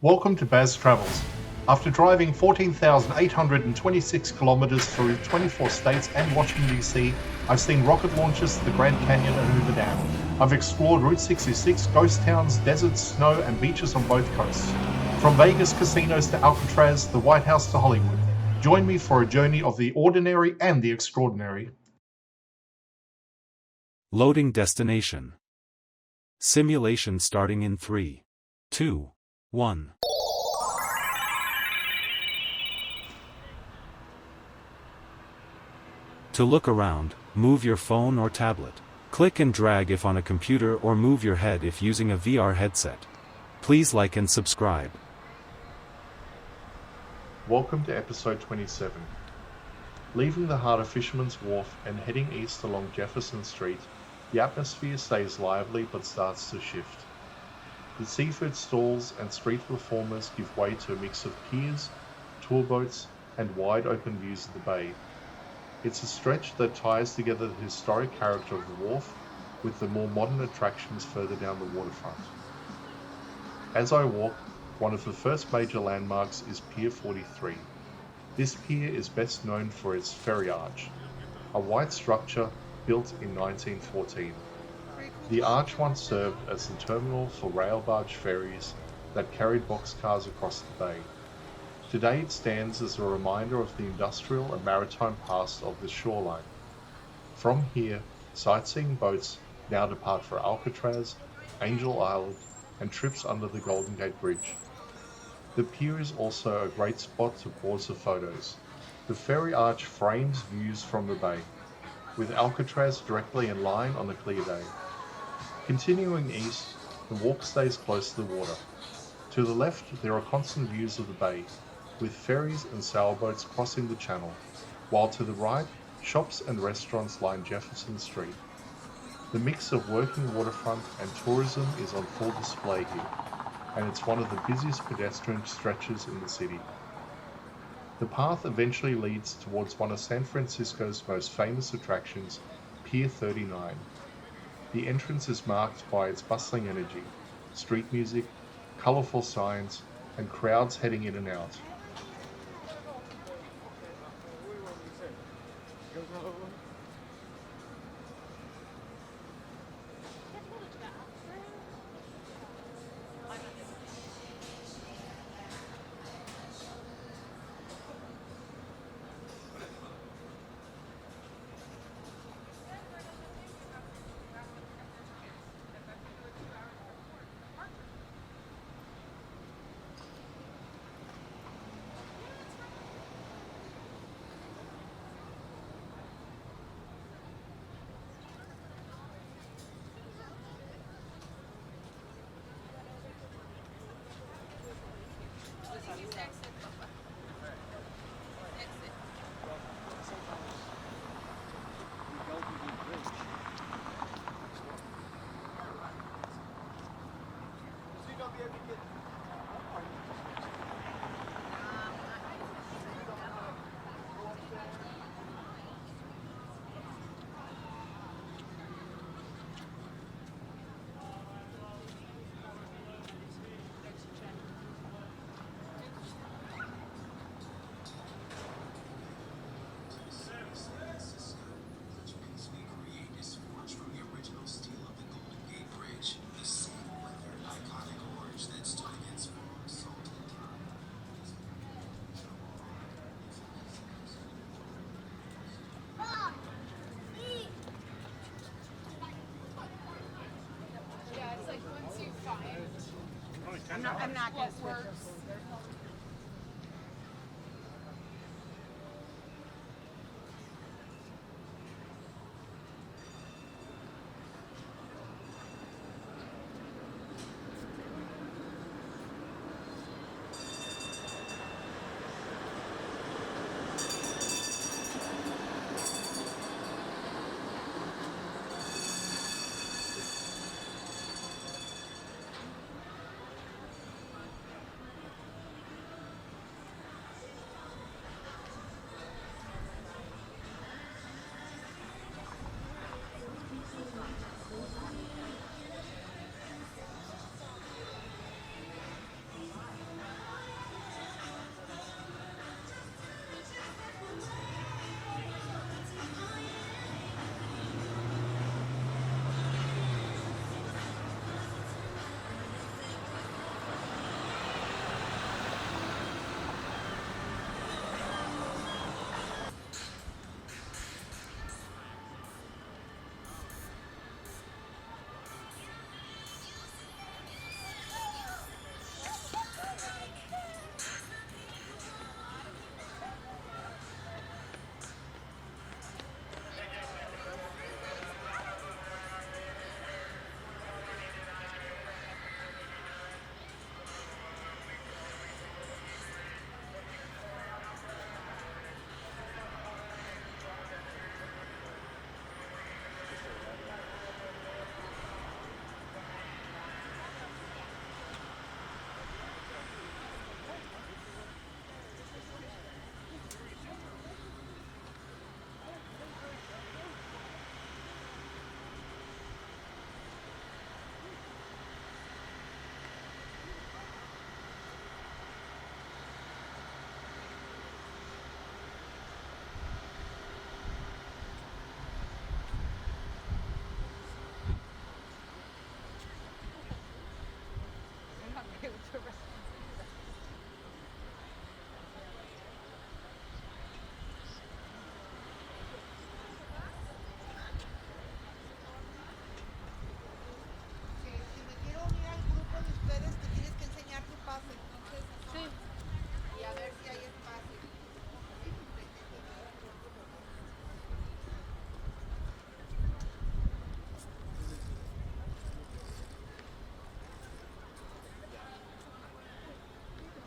Welcome to Baz Travels. After driving 14,826 kilometers through 24 states and Washington, D.C., I've seen rocket launches to the Grand Canyon and Hoover Dam. I've explored Route 66, ghost towns, deserts, snow, and beaches on both coasts. From Vegas casinos to Alcatraz, the White House to Hollywood. Join me for a journey of the ordinary and the extraordinary. Loading destination. Simulation starting in 3, 2, 1. To look around, move your phone or tablet. Click and drag if on a computer or move your head if using a VR headset. Please like and subscribe. Welcome to episode 27. Leaving the heart of Fisherman's Wharf and heading east along Jefferson Street, the atmosphere stays lively but starts to shift. The seafood stalls and street performers give way to a mix of piers, tour boats, and wide open views of the bay. It's a stretch that ties together the historic character of the wharf with the more modern attractions further down the waterfront. As I walk, one of the first major landmarks is Pier 43. This pier is best known for its ferry arch, a white structure built in 1914. The arch once served as the terminal for rail barge ferries that carried boxcars across the bay. Today it stands as a reminder of the industrial and maritime past of the shoreline. From here, sightseeing boats now depart for Alcatraz, Angel Island, and trips under the Golden Gate Bridge. The pier is also a great spot to pause for photos. The ferry arch frames views from the bay, with Alcatraz directly in line on a clear day. Continuing east, the walk stays close to the water. To the left, there are constant views of the bay, with ferries and sailboats crossing the channel, while to the right, shops and restaurants line Jefferson Street. The mix of working waterfront and tourism is on full display here, and it's one of the busiest pedestrian stretches in the city. The path eventually leads towards one of San Francisco's most famous attractions, Pier 39. The entrance is marked by its bustling energy, street music, colorful signs, and crowds heading in and out. I'm not going to switch.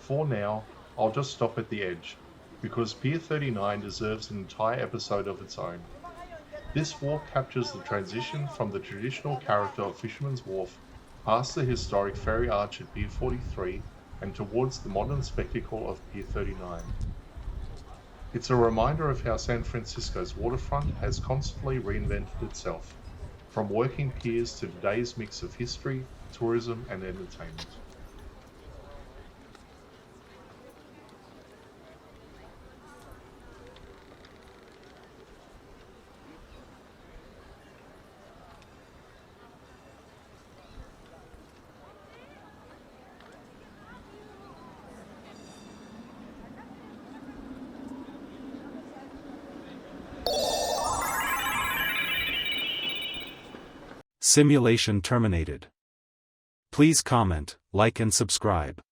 For now, I'll just stop at the edge, because Pier 39 deserves an entire episode of its own. This walk captures the transition from the traditional character of Fisherman's Wharf past the historic ferry arch at Pier 43 and towards the modern spectacle of Pier 39. It's a reminder of how San Francisco's waterfront has constantly reinvented itself, from working piers to today's mix of history, tourism, and entertainment. Simulation terminated. Please comment, like and subscribe.